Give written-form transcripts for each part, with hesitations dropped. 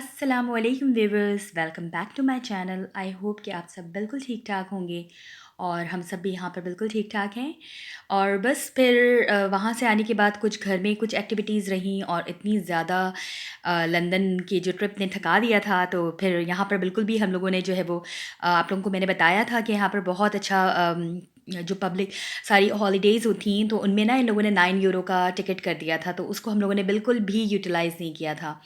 अस्सलामुअलैकुम viewers, welcome back to my channel. I hope कि आप सब बिल्कुल ठीक ठाक होंगे और हम सब भी यहाँ पर बिल्कुल ठीक ठाक हैं। और बस फिर वहाँ से आने के बाद कुछ घर में कुछ एक्टिविटीज़ रहीं और इतनी ज़्यादा लंदन की जो ट्रिप ने थका दिया था, तो फिर यहाँ पर बिल्कुल भी हम लोगों ने जो है वो आप लोगों को मैंने बताया था कि यहाँ पर बहुत अच्छा जो पब्लिक सारी हॉलीडेज़ होती हैं तो उनमें ना इन लोगों ने 9 यूरो का टिकट कर दिया था, तो उसको हम लोगों ने बिल्कुल भी यूटिलाइज़ नहीं किया था।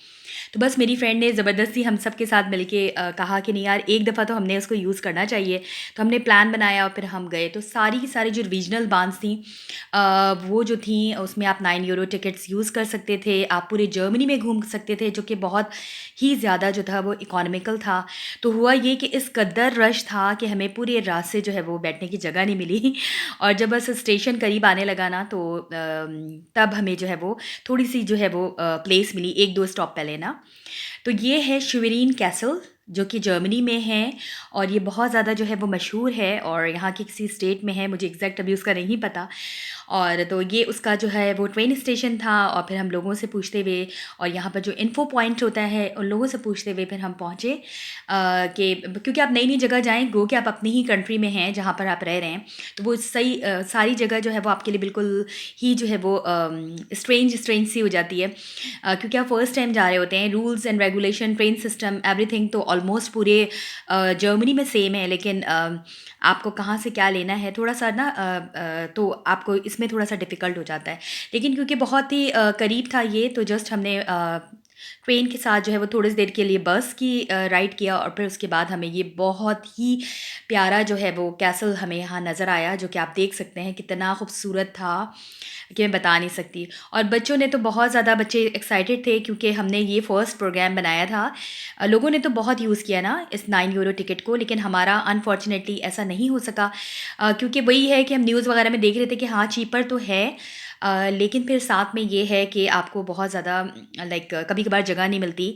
तो बस मेरी फ्रेंड ने ज़बरदस्ती हम सब के साथ मिलके कहा कि नहीं यार, एक दफ़ा तो हमने उसको यूज़ करना चाहिए। तो हमने प्लान बनाया और फिर हम गए। तो सारी की सारी जो रीजनल बांस थी वो जो थी उसमें आप 9 यूरो टिकट्स यूज़ कर सकते थे। आप पूरे जर्मनी में घूम सकते थे, जो कि बहुत ही ज़्यादा जो था वो इकोनॉमिकल था। तो हुआ ये कि इस कदर रश था कि हमें पूरे रात से जो है वो बैठने की जगह नहीं मिली और जब बस स्टेशन करीब आने लगा ना, तो तब हमें जो है वो थोड़ी-सी जो है वो प्लेस मिली 1-2 स्टॉप पहले ना। तो ये है शिवरीन कैसल, जो कि जर्मनी में है और ये बहुत ज़्यादा जो है वो मशहूर है और यहाँ के किसी स्टेट में है, मुझे एग्जैक्ट अभी उसका नहीं पता। और तो ये उसका जो है वो ट्रेन स्टेशन था और फिर हम लोगों से पूछते हुए और यहाँ पर जो इन्फो पॉइंट होता है उन लोगों से पूछते हुए फिर हम पहुँचे कि क्योंकि आप नई नई जगह जाएँ, गो कि आप अपनी ही कंट्री में हैं जहाँ पर आप रह रहे हैं, तो वो सही सारी जगह जो है वो आपके लिए बिल्कुल ही जो है वो स्ट्रेंज स्ट्रेंज सी हो जाती है। क्योंकि आप फर्स्ट टाइम जा रहे होते हैं। Rules and regulation, train system, everything तो ऑलमोस्ट पूरे जर्मनी में सेम है, लेकिन आपको कहाँ से क्या लेना है थोड़ा सा ना तो आपको इसमें थोड़ा सा डिफ़िकल्ट हो जाता है। लेकिन क्योंकि बहुत ही करीब था ये, तो जस्ट हमने ट्रेन के साथ जो है वो थोड़ी देर के लिए बस की राइड किया और फिर उसके बाद हमें ये बहुत ही प्यारा जो है वो कैसल हमें यहाँ नज़र आया, जो कि आप देख सकते हैं कितना खूबसूरत था कि मैं बता नहीं सकती। और बच्चों ने तो बहुत ज़्यादा बच्चे एक्साइटेड थे क्योंकि हमने ये फर्स्ट प्रोग्राम बनाया था। लोगों ने तो बहुत यूज़ किया ना इस 9 यूरो टिकट को, लेकिन हमारा अनफॉर्चुनेटली ऐसा नहीं हो सका। क्योंकि वही है कि हम न्यूज़ वगैरह में देख रहे थे कि हाँ चीपर तो है, लेकिन फिर साथ में ये है कि आपको बहुत ज़्यादा लाइक कभी-कभार जगह नहीं मिलती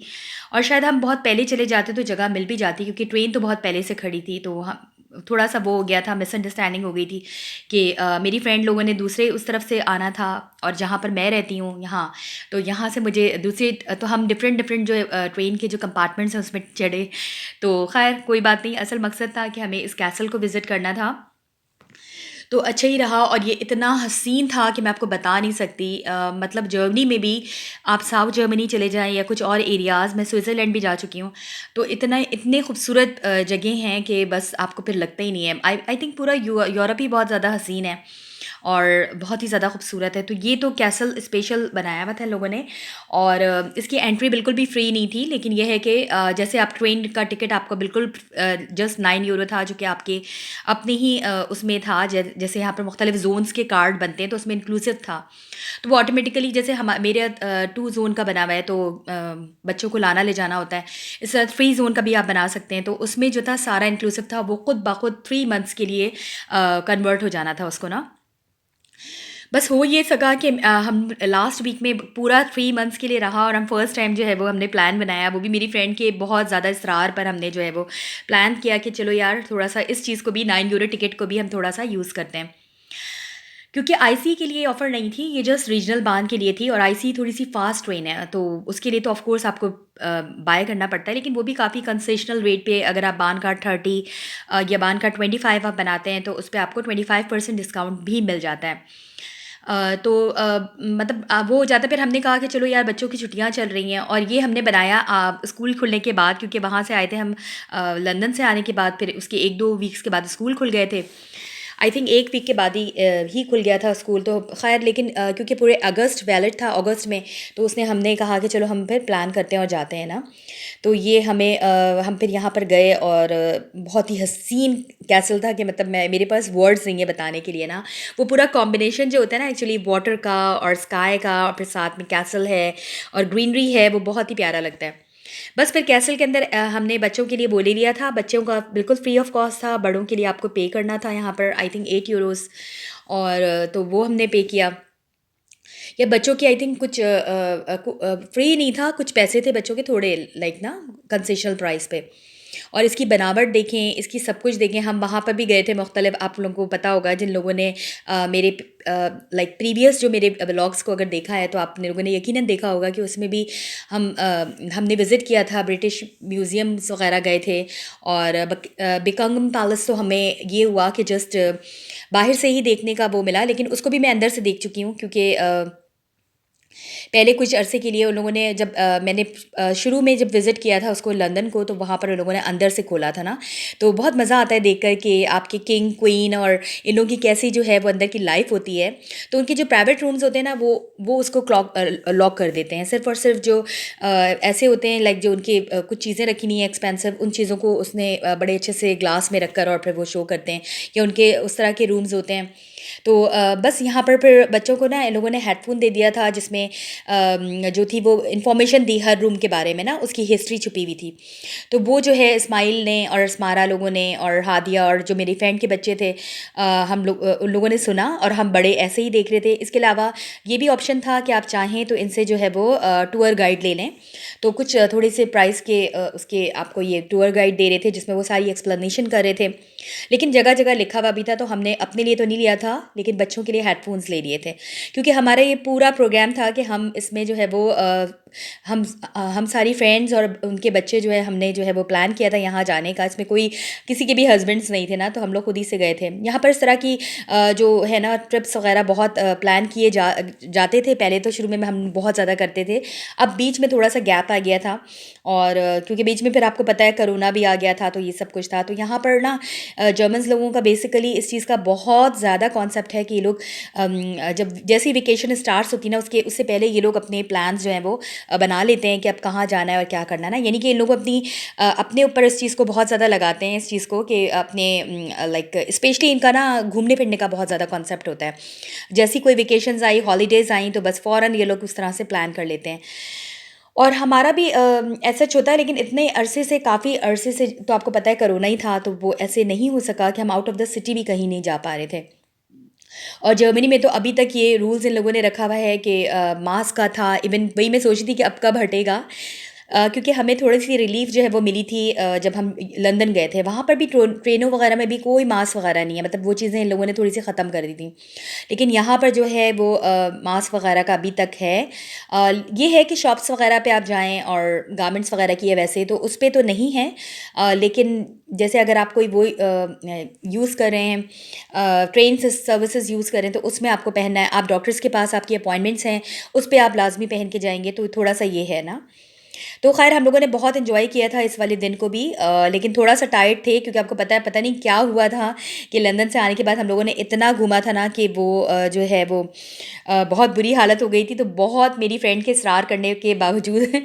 और शायद हम बहुत पहले चले जाते तो जगह मिल भी जाती, क्योंकि ट्रेन तो बहुत पहले से खड़ी थी। तो हम थोड़ा-सा वो हो गया था, मिसअंडरस्टैंडिंग हो गई थी कि मेरी फ्रेंड लोगों ने दूसरे उस तरफ से आना था और जहाँ पर मैं रहती हूँ यहाँ, तो यहाँ से मुझे दूसरी तो हम डिफरेंट डिफरेंट जो ट्रेन के जो कंपार्टमेंट्स हैं उसमें चढ़े। तो खैर कोई बात नहीं, असल मकसद था कि हमें इस कैसल को विज़िट करना था। तो अच्छा ही रहा और ये इतना हसीन था कि मैं आपको बता नहीं सकती। मतलब जर्मनी में भी आप साउथ जर्मनी चले जाएँ या कुछ और एरियाज़, मैं स्विट्ज़रलैंड भी जा चुकी हूँ, तो इतना इतने खूबसूरत जगह हैं कि बस आपको फिर लगता ही नहीं है। आई आई थिंक पूरा यूरोप ही बहुत ज़्यादा हसीन है और बहुत ही ज़्यादा खूबसूरत है। तो ये तो कैसल स्पेशल बनाया हुआ था इन लोगों ने और इसकी एंट्री बिल्कुल भी फ्री नहीं थी, लेकिन ये है कि जैसे आप ट्रेन का टिकट आपको बिल्कुल जस्ट 9 यूरो था, जो कि आपके अपने ही उसमें था। जैसे यहाँ पर मुख्तलिफ ज़ोन्स के कार्ड बनते हैं तो उसमें इंक्लूसिव था। तो वो ऑटोमेटिकली जैसे हम मेरे 2 ज़ोन का बना हुआ है, तो बच्चों को लाना ले जाना होता है। इस तरह 3 ज़ोन का भी आप बना सकते हैं, तो उसमें जो था सारा इंक्लूसिव था। वो खुद ब खुद 3 मंथ्स के लिए कन्वर्ट हो जाना था उसको ना। बस हो ये सका कि हम लास्ट वीक में पूरा 3 मंथ्स के लिए रहा और हम फर्स्ट टाइम जो है वो हमने प्लान बनाया, वो भी मेरी फ्रेंड के बहुत ज़्यादा इसरार पर हमने जो है वो प्लान किया कि चलो यार थोड़ा-सा इस चीज़ को भी 9 यूरो टिकट को भी हम थोड़ा-सा यूज़ करते हैं। क्योंकि आईसी के लिए ऑफ़र नहीं थी, ये जस्ट रीजनल बान के लिए थी और आईसी थोड़ी-सी फ़ास्ट ट्रेन है, तो उसके लिए तो ऑफ़ कोर्स आपको बाय करना पड़ता है, लेकिन वो भी काफ़ी कंसेशनल रेट पे। अगर आप बान कार्ड 30 या बान कार्ड 25 आप बनाते हैं, तो उस पे आपको 25% डिस्काउंट भी मिल जाता है। तो मतलब वो हो जाता है। फिर हमने कहा कि चलो यार बच्चों की छुट्टियाँ चल रही हैं और ये हमने बनाया स्कूल खुलने के बाद, क्योंकि वहाँ से आए थे हम लंदन से आने के बाद, फिर उसके 1-2 वीक्स के बाद स्कूल खुल गए थे। आई थिंक 1 वीक के बाद ही खुल गया था स्कूल, तो ख़ैर लेकिन क्योंकि पूरे अगस्त वैलिड था अगस्त में, तो उसने हमने कहा कि चलो हम फिर प्लान करते हैं और जाते हैं ना। तो ये हमें हम फिर यहाँ पर गए और बहुत ही हसीन कैसल था कि मतलब मैं मेरे पास वर्ड्स नहीं है बताने के लिए ना। वो पूरा कॉम्बिनेशन जो होता है ना एक्चुअली वाटर का और स्काई का और फिर साथ में कैसल है और ग्रीनरी है, वो बहुत ही प्यारा लगता है। बस फिर कैसल के अंदर हमने बच्चों के लिए वो ले लिया था, बच्चों का बिल्कुल फ्री ऑफ कॉस्ट था, बड़ों के लिए आपको पे करना था यहाँ पर आई थिंक 8 यूरोज़। और तो वो हमने पे किया। या बच्चों की आई थिंक कुछ फ्री नहीं था, कुछ पैसे थे बच्चों के थोड़े लाइक ना कंसेशनल प्राइस पे। और इसकी बनावट देखें, इसकी सब कुछ देखें। हम वहाँ पर भी गए थे मुख्तलिफ, आप लोगों को पता होगा जिन लोगों ने मेरे लाइक प्रीवियस जो मेरे व्लॉग्स को अगर देखा है तो आप लोगों ने यकीनन देखा होगा कि उसमें भी हमने विज़िट किया था, ब्रिटिश म्यूज़ियम्स वगैरह गए थे। और बिकंगम पैलेस तो हमें ये हुआ कि जस्ट बाहर से ही देखने का वो मिला, लेकिन उसको भी मैं अंदर से देख चुकी हूँ, क्योंकि पहले कुछ अरसे के लिए उन लोगों ने जब मैंने शुरू में जब विज़िट किया था उसको लंदन को, तो वहाँ पर उन लोगों ने अंदर से खोला था ना, तो बहुत मज़ा आता है देख कर कि आपके किंग क्वीन और इन लोगों की कैसी जो है वो अंदर की लाइफ होती है। तो उनके जो प्राइवेट रूम्स होते हैं ना, वो उसको लॉक कर देते हैं, सिर्फ़ और सिर्फ जो ऐसे होते हैं लाइक जो उनकी कुछ चीज़ें रखी नहीं है एक्सपेंसिव, उन चीज़ों को उसने बड़े अच्छे से ग्लास में रख कर और फिर वो शो करते हैं, या उनके उस तरह के रूम्स होते हैं। तो बस यहाँ पर फिर बच्चों को ना इन लोगों ने हेडफ़ोन दे दिया था, जिसमें जो थी वो इन्फॉर्मेशन दी हर रूम के बारे में ना, उसकी हिस्ट्री छुपी हुई थी। तो वो जो है इस्माइल ने और स्मारा लोगों ने और हादिया और जो मेरी फ्रेंड के बच्चे थे, हम लोग उन लोगों ने सुना और हम बड़े ऐसे ही देख रहे थे। इसके अलावा ये भी ऑप्शन था कि आप चाहें तो इनसे जो है वो टूर गाइड ले लें। तो कुछ थोड़े से प्राइस के उसके आपको ये टूर गाइड दे रहे थे, जिसमें वो सारी एक्सप्लेनेशन कर रहे थे। लेकिन जगह-जगह लिखा हुआ भी था, तो हमने अपने लिए तो नहीं लिया था, लेकिन बच्चों के लिए हेडफ़ोन्स ले लिए थे। क्योंकि हमारा ये पूरा प्रोग्राम था कि हम इसमें जो है वो हम सारी फ्रेंड्स और उनके बच्चे जो है, हमने जो है वो प्लान किया था यहाँ जाने का। इसमें कोई किसी के भी हस्बैंड्स नहीं थे ना, तो हम लोग खुद ही से गए थे। यहाँ पर इस तरह की जो है ना ट्रिप्स वगैरह बहुत प्लान किए जाते थे। पहले तो शुरू में हम बहुत ज़्यादा करते थे, अब बीच में थोड़ा सा गैप आ गया था। और क्योंकि बीच में फिर आपको पता है कोरोना भी आ गया था, तो ये सब कुछ था। तो यहाँ पर ना जर्मन्स लोगों का बेसिकली इस चीज़ का बहुत ज़्यादा कॉन्सेप्ट है कि ये लोग जब जैसी वेकेशन स्टार्ट्स होती है ना, उससे पहले ये लोग अपने प्लान्स जो हैं वो बना लेते हैं कि अब कहाँ जाना है और क्या करना है ना। यानी कि इन लोग अपने ऊपर इस चीज़ को बहुत ज़्यादा लगाते हैं, इस चीज़ को कि अपने लाइक स्पेशली इनका ना घूमने फिरने का बहुत ज़्यादा कॉन्सेप्ट होता है। जैसी कोई वेकेशंस आई, हॉलीडेज़ आई, तो बस फ़ौरन ये लोग उस तरह से प्लान कर लेते हैं। और हमारा भी ऐसा होता है, लेकिन इतने अरसे से, काफ़ी अरसे से, तो आपको पता है कोरोना ही था, तो वो ऐसे नहीं हो सका कि हम आउट ऑफ द सिटी भी कहीं नहीं जा पा रहे थे। और जर्मनी में तो अभी तक ये रूल्स इन लोगों ने रखा हुआ है कि मास्क का था। इवन वही मैं सोच रही थी कि अब कब हटेगा। क्योंकि हमें थोड़ी-सी रिलीफ़ जो है वो मिली थी जब हम लंदन गए थे। वहाँ पर भी ट्रेनों वगैरह में भी कोई मास्क वगैरह नहीं है, मतलब वो चीज़ें इन लोगों ने थोड़ी-सी ख़त्म कर दी थी। लेकिन यहाँ पर जो है वो मास्क वगैरह का अभी तक है। ये है कि शॉप्स वगैरह पे आप जाएँ और गारमेंट्स वगैरह की है वैसे तो उस पे तो नहीं है। लेकिन जैसे अगर आप कोई वो यूज़ कर रहे हैं, ट्रेन सर्विसेज़ यूज़ कर रहे हैं, तो उसमें आपको पहनना है। आप डॉक्टर्स के पास आपकी अपॉइंटमेंट्स हैं, उस पे आप लाज़मी पहन के जाएँगे, तो थोड़ा-सा ये है ना। तो ख़ैर हम लोगों ने बहुत एन्जॉय किया था इस वाले दिन को भी, लेकिन थोड़ा-सा टायर्ड थे, क्योंकि आपको पता है, पता नहीं क्या हुआ था कि लंदन से आने के बाद हम लोगों ने इतना घूमा था ना कि वो जो है वो बहुत बुरी हालत हो गई थी। तो बहुत मेरी फ्रेंड के इसरार करने के बावजूद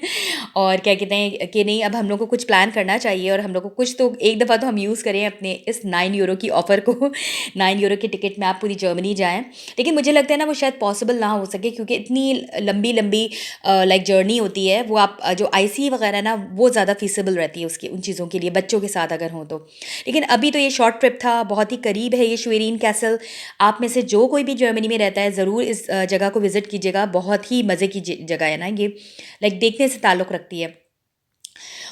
और क्या कहते हैं कि नहीं, अब हम लोग को कुछ प्लान करना चाहिए और हम लोग को कुछ तो एक दफ़ा तो हम यूज़ करें अपने इस 9 यूरो की ऑफ़र को। 9 यूरो की टिकट में आप पूरी जर्मनी जाएँ। लेकिन मुझे लगता है ना वो शायद पॉसिबल ना हो सके, क्योंकि इतनी लंबी-लंबी लाइक जर्नी होती है। वो आप जो आईसी वगैरह ना, वो ज़्यादा फ़ीसिबल रहती है उसकी, उन चीज़ों के लिए, बच्चों के साथ अगर हों तो। लेकिन अभी तो ये शॉर्ट ट्रिप था, बहुत ही करीब है ये श्वेरीन कैसल। आप में से जो कोई भी जर्मनी में रहता है, ज़रूर इस जगह को विज़िट कीजिएगा। बहुत ही मज़े की जगह है ना ये, लाइक देखने से ताल्लुक़ रखती है।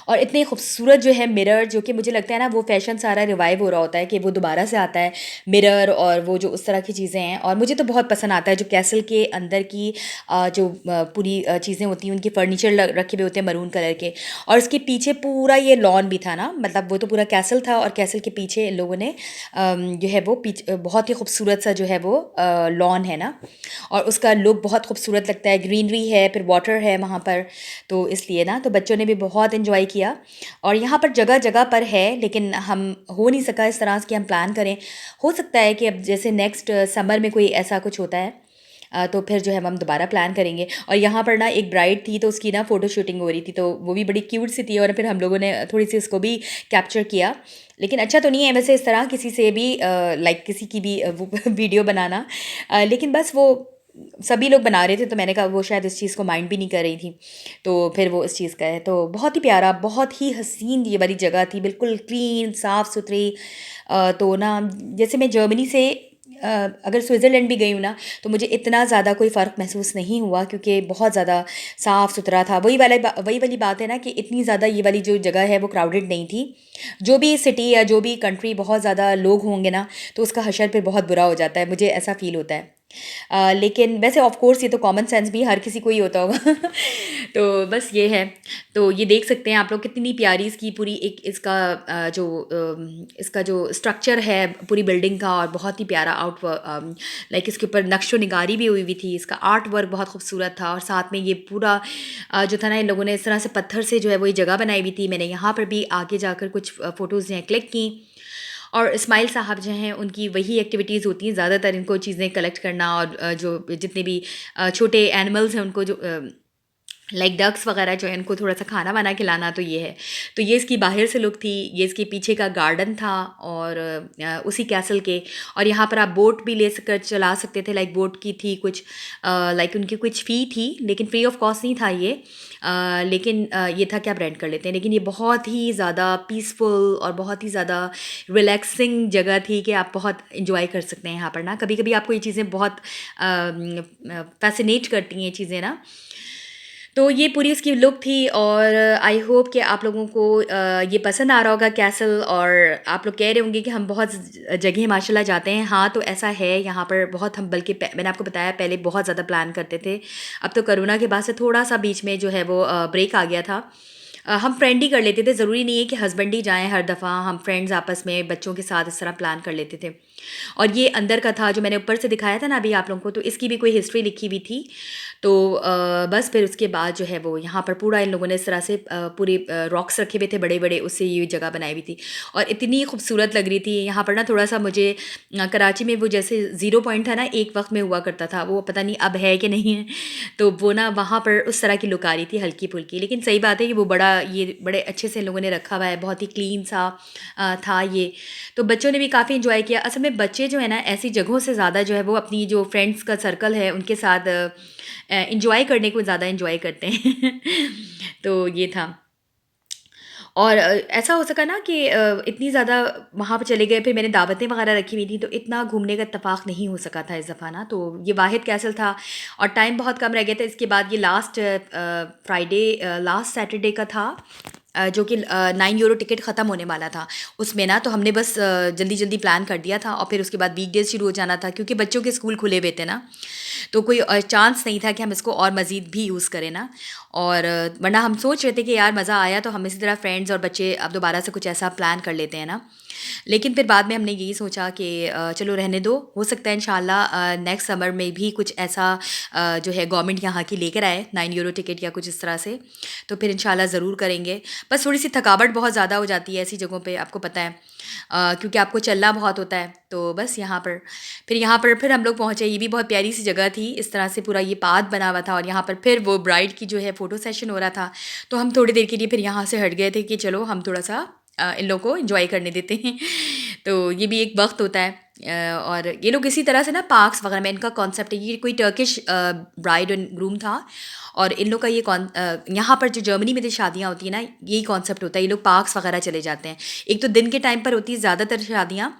और इतने खूबसूरत जो है मिरर, जो कि मुझे लगता है ना वो फ़ैशन सारा रिवाइव हो रहा होता है कि वो दोबारा से आता है, मिरर और वो जो उस तरह की चीज़ें हैं। और मुझे तो बहुत पसंद आता है जो कैसल के अंदर की जो पूरी चीज़ें होती हैं, उनके फर्नीचर रखे हुए होते हैं मरून कलर के। और उसके पीछे पूरा ये लॉन भी था ना, मतलब वो तो पूरा कैसल था और कैसल के पीछे इन लोगों ने जो है वो बहुत ही खूबसूरत सा जो है वो लॉन है ना, और उसका लुक बहुत खूबसूरत लगता है। ग्रीनरी है, फिर वाटर है वहाँ पर, तो इसलिए ना तो बच्चों ने भी बहुत एंजॉय किया। और यहाँ पर जगह-जगह पर है, लेकिन हम हो नहीं सका इस तरह से कि हम प्लान करें। हो सकता है कि अब जैसे नेक्स्ट समर में कोई ऐसा कुछ होता है, तो फिर जो है हम दोबारा प्लान करेंगे। और यहाँ पर ना एक ब्राइड थी, तो उसकी ना फ़ोटो शूटिंग हो रही थी, तो वो भी बड़ी क्यूट सी थी और फिर हम लोगों ने थोड़ी-सी उसको भी कैप्चर किया। लेकिन अच्छा तो नहीं है वैसे इस तरह किसी से भी लाइक किसी की भी वो वीडियो बनाना। लेकिन बस वो सभी लोग बना रहे थे, तो मैंने कहा वो शायद इस चीज़ को माइंड भी नहीं कर रही थी, तो फिर वो इस चीज़ का है। तो बहुत ही प्यारा, बहुत ही हसीन ये वाली जगह थी, बिल्कुल क्लीन, साफ़-सुथरी। तो ना जैसे मैं जर्मनी से अगर स्विट्ज़रलैंड भी गई हूँ ना, तो मुझे इतना ज़्यादा कोई फ़र्क महसूस नहीं हुआ क्योंकि बहुत ज़्यादा साफ़ सुथरा था। वही वाली बात है ना कि इतनी ज़्यादा ये वाली जो जगह है वो क्राउडेड नहीं थी। जो भी सिटी या जो भी कंट्री बहुत ज़्यादा लोग होंगे ना, तो उसका हशर फिर बहुत बुरा हो जाता है, मुझे ऐसा फ़ील होता है। लेकिन वैसे ऑफ़ कोर्स ये तो कॉमन सेंस भी हर किसी को ही होता होगा। तो बस ये है। तो ये देख सकते हैं आप लोग कितनी प्यारी इसकी पूरी एक इसका जो स्ट्रक्चर है पूरी बिल्डिंग का, और बहुत ही प्यारा लाइक इसके ऊपर नक्शो निगारी भी हुई हुई थी, इसका आर्ट वर्क बहुत खूबसूरत था। और साथ में ये पूरा जो था ना, इन लोगों ने इस तरह से पत्थर से जो है वो ये जगह बनाई हुई थी। मैंने यहाँ पर भी आगे जाकर कुछ फ़ोटोज़ जो हैं क्लिक की। और इस्माइल साहब जो हैं उनकी वही एक्टिविटीज़ होती हैं ज़्यादातर, इनको चीज़ें कलेक्ट करना और जो जितने भी छोटे एनिमल्स हैं उनको जो लाइक डक्स वगैरह जो है उनको थोड़ा-सा खाना-वाना खिलाना, तो ये है। तो ये इसकी बाहर से लुक थी, ये इसके पीछे का गार्डन था और उसी कैसल के। और यहाँ पर आप बोट भी ले सकर चला सकते थे, लाइक बोट की थी कुछ लाइक उनकी कुछ फ़ी थी, लेकिन फ्री ऑफ कॉस्ट नहीं था ये। लेकिन ये था कि आप रेंट कर लेते हैं। लेकिन ये बहुत ही ज़्यादा पीसफुल और बहुत ही ज़्यादा रिलैक्सिंग जगह थी कि आप बहुत एन्जॉय कर सकते हैं यहाँ पर ना। कभी-कभी आपको ये चीज़ें बहुत फ़ैसिनेट करती हैं ये चीज़ें ना। तो ये पूरी उसकी लुक थी और आई होप कि आप लोगों को ये पसंद आ रहा होगा कैसल। और आप लोग कह रहे होंगे कि हम बहुत जगह माशाल्लाह जाते हैं। हाँ, तो ऐसा है यहाँ पर बहुत, हम बल्कि मैंने आपको बताया पहले बहुत ज़्यादा प्लान करते थे। अब तो कोरोना के बाद से थोड़ा-सा बीच में जो है वो ब्रेक आ गया था। हम फ्रेंड ही कर लेते थे, ज़रूरी नहीं है कि हस्बैंड ही जाएँ हर दफ़ा, हम फ्रेंड्स आपस में बच्चों के साथ इस तरह प्लान कर लेते थे। और ये अंदर का था जो मैंने ऊपर से दिखाया था ना अभी आप लोगों को, तो इसकी भी कोई हिस्ट्री लिखी हुई थी। तो बस फिर उसके बाद जो है वो यहाँ पर पूरा इन लोगों ने इस तरह से पूरे रॉक्स रखे हुए थे बड़े-बड़े, उससे ये जगह बनाई हुई थी और इतनी खूबसूरत लग रही थी। यहाँ पर ना थोड़ा-सा मुझे कराची में वो जैसे ज़ीरो पॉइंट था ना, एक वक़्त में हुआ करता था, वो पता नहीं अब है कि नहीं है। तो वो ना वहाँ पर उस तरह की लुक आ रही थी हल्की-फुल्की। लेकिन सही बात है कि वो ये बड़े अच्छे से इन लोगों ने रखा हुआ है, बहुत ही क्लीन सा था ये। तो बच्चों ने भी काफ़ी एन्जॉय किया। असल में बच्चे जो है ना ऐसी जगहों से ज़्यादा जो है वो अपनी जो फ्रेंड्स का सर्कल है उनके साथ एन्जॉय करने को ज़्यादा एन्जॉय करते हैं। तो ये था। और ऐसा हो सका ना कि इतनी ज़्यादा वहाँ पे चले गए, फिर मैंने दावतें वगैरह रखी हुई थी, तो इतना घूमने का इत्तेफ़ाक नहीं हो सका था इस दफ़ा ना। तो ये वाहिद कैसल था और टाइम बहुत कम रह गया था। इसके बाद ये लास्ट सैटरडे का था, जो कि €9 टिकट ख़त्म होने वाला था उसमें ना। तो हमने बस जल्दी-जल्दी प्लान कर दिया था और फिर उसके बाद वीकडेज़ शुरू हो जाना था क्योंकि बच्चों के स्कूल खुले हुए थे ना। तो कोई चांस नहीं था कि हम इसको और मज़ीद भी यूज़ करें ना। और वरना हम सोच रहे थे कि यार मज़ा आया तो हम इसी तरह फ्रेंड्स और बच्चे अब दोबारा से कुछ ऐसा प्लान कर लेते हैं ना। लेकिन फिर बाद में हमने यही सोचा कि चलो रहने दो, हो सकता है इंशाल्लाह नेक्स्ट समर में भी कुछ ऐसा जो है गवर्नमेंट यहाँ की लेकर आए €9 टिकट या कुछ इस तरह से, तो फिर इंशाल्लाह ज़रूर करेंगे। बस थोड़ी-सी थकावट बहुत ज़्यादा हो जाती है ऐसी जगहों पे, आपको पता है, क्योंकि आपको चलना बहुत होता है। तो बस यहाँ पर फिर हम लोग पहुँचे। ये भी बहुत प्यारी सी जगह थी, इस तरह से पूरा ये पाथ बना हुआ था और यहाँ पर फिर वो ब्राइड की जो है फ़ोटो सेशन हो रहा था। तो हम थोड़ी देर के लिए फिर यहाँ से हट गए थे कि चलो हम थोड़ा-सा इन लोगों को एन्जॉय करने देते हैं। तो ये भी एक वक़्त होता है। और ये लोग इसी तरह से ना पार्क्स वगैरह में इनका कॉन्सेप्ट है। ये कोई टर्किश ब्राइड एंड ग्रूम था और इन लोग का यहाँ पर जो जर्मनी में जो शादियाँ होती हैं ना, यही कॉन्सेप्ट होता है। ये लोग पार्क्स वगैरह चले जाते हैं। एक तो दिन के टाइम पर होती है ज़्यादातर शादियाँ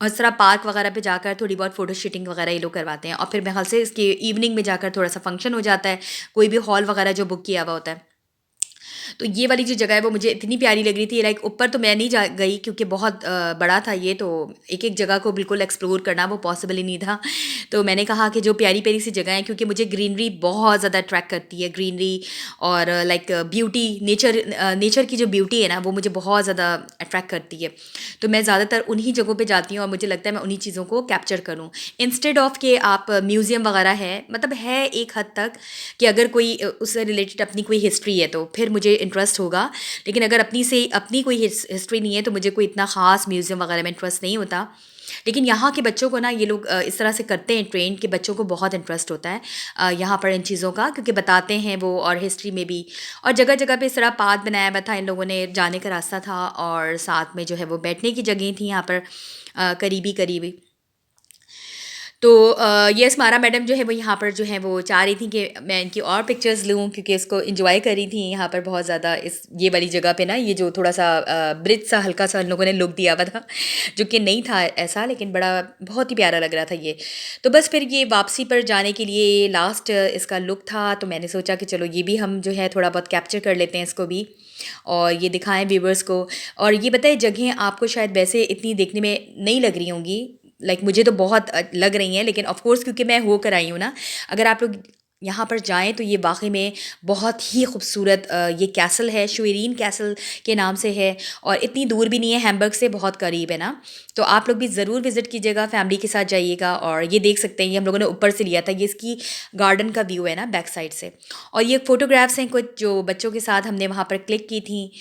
और इस तरह पार्क वगैरह पे जाकर थोड़ी बहुत फ़ोटो शूटिंग वगैरह ये लोग करवाते हैं और फिर मेरे ख़्याल से इसके इवनिंग में जाकर थोड़ा-सा फंक्शन हो जाता है, कोई भी हॉल वगैरह जो बुक किया हुआ होता है। तो ये वाली जो जगह है वो मुझे इतनी प्यारी लग रही थी। लाइक ऊपर तो मैं नहीं जा गई क्योंकि बहुत बड़ा था ये, तो एक-एक जगह को बिल्कुल एक्सप्लोर करना वो पॉसिबल ही नहीं था। तो मैंने कहा कि जो प्यारी-प्यारी सी जगह है, क्योंकि मुझे ग्रीनरी बहुत ज़्यादा अट्रैक्ट करती है, ग्रीनरी और लाइक ब्यूटी, नेचर की जो ब्यूटी है ना वो मुझे बहुत ज़्यादा अट्रैक्ट करती है। तो मैं ज़्यादातर उन्हीं जगहों पे जाती हूँ और मुझे लगता है मैं उन्हीं चीज़ों को कैप्चर करूँ। इंस्टेड ऑफ कि आप म्यूज़ियम वगैरह है, मतलब है एक हद तक कि अगर कोई उससे रिलेटेड अपनी कोई हिस्ट्री है तो फिर मुझे इंटरेस्ट होगा। लेकिन अगर अपनी कोई हिस्ट्री नहीं है तो मुझे कोई इतना ख़ास म्यूज़ियम वगैरह में इंटरेस्ट नहीं होता। लेकिन यहाँ के बच्चों को ना ये लोग इस तरह से करते हैं ट्रेन, कि बच्चों को बहुत इंटरेस्ट होता है यहाँ पर इन चीज़ों का, क्योंकि बताते हैं वो और हिस्ट्री में भी। और जगह-जगह पे इस तरह पाथ बनाया हुआ था इन लोगों ने, जाने का रास्ता था और साथ में जो है वो बैठने की जगह थी यहाँ पर करीबी-करीबी। तो ये स्मारा मैडम जो है वो यहाँ पर जो है वो चाह रही थी कि मैं इनकी और पिक्चर्स लूँ, क्योंकि इसको एंजॉय कर रही थी यहाँ पर बहुत ज़्यादा। इस ये वाली जगह पे ना, ये जो थोड़ा सा ब्रिज सा हल्का सा इन लोगों ने लुक दिया हुआ था, जो कि नहीं था ऐसा, लेकिन बड़ा बहुत ही प्यारा लग रहा था ये। तो बस फिर ये वापसी पर जाने के लिए लास्ट इसका लुक था, तो मैंने सोचा कि चलो ये भी हम जो है थोड़ा बहुत कैप्चर कर लेते हैं इसको भी, और ये दिखाएं व्यूवर्स को। और ये बताए, जगहें आपको शायद वैसे इतनी देखने में नहीं लग रही होंगी, लाइक मुझे तो बहुत लग रही हैं, लेकिन ऑफ कोर्स क्योंकि मैं होकर आई हूँ ना, अगर आप लोग यहाँ पर जाएं तो ये वाकई में बहुत ही खूबसूरत ये कैसल है, शुएरीन कैसल के नाम से है, और इतनी दूर भी नहीं है, हैम्बर्ग से बहुत करीब है ना। तो आप लोग भी ज़रूर विज़िट कीजिएगा, फैमिली के साथ जाइएगा। और ये देख सकते हैं, ये हम लोगों ने ऊपर से लिया था, ये इसकी गार्डन का व्यू है ना बैक साइड से। और ये फ़ोटोग्राफ्स हैं कुछ जो बच्चों के साथ हमने वहाँ पर क्लिक की थी।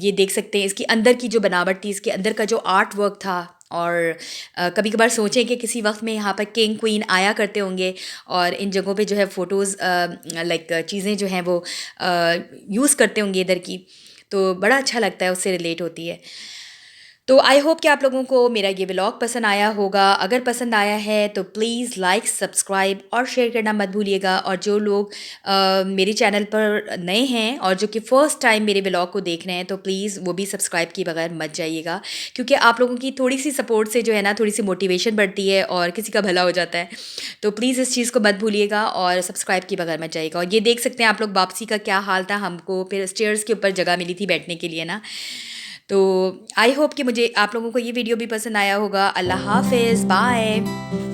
ये देख सकते हैं इसकी अंदर की जो बनावट थी, इसके अंदर का जो आर्ट वर्क था। और कभी कभार सोचें कि किसी वक्त में यहाँ पर किंग क्वीन आया करते होंगे, और इन जगहों पे जो है फ़ोटोज़ लाइक चीज़ें जो हैं वो यूज़ करते होंगे इधर की। तो बड़ा अच्छा लगता है, उससे रिलेट होती है। तो आई होप कि आप लोगों को मेरा ये व्लॉग पसंद आया होगा। अगर पसंद आया है तो प्लीज़ लाइक, सब्सक्राइब और शेयर करना मत भूलिएगा। और जो लोग मेरे चैनल पर नए हैं और जो कि फ़र्स्ट टाइम मेरे व्लॉग को देख रहे हैं, तो प्लीज़ वो भी सब्सक्राइब किए बगैर मत जाइएगा, क्योंकि आप लोगों की थोड़ी सी सपोर्ट से जो है ना, थोड़ी सी मोटिवेशन बढ़ती है और किसी का भला हो जाता है। तो प्लीज़ इस चीज़ को मत भूलिएगा और सब्सक्राइब किए बगैर मत जाइएगा। और ये देख सकते हैं आप लोग वापसी का क्या हाल था, हमको फिर स्टेयर्स के ऊपर जगह मिली थी बैठने के लिए ना। तो आई होप कि मुझे आप लोगों को ये वीडियो भी पसंद आया होगा। अल्लाह हाफ़िज़, बाय।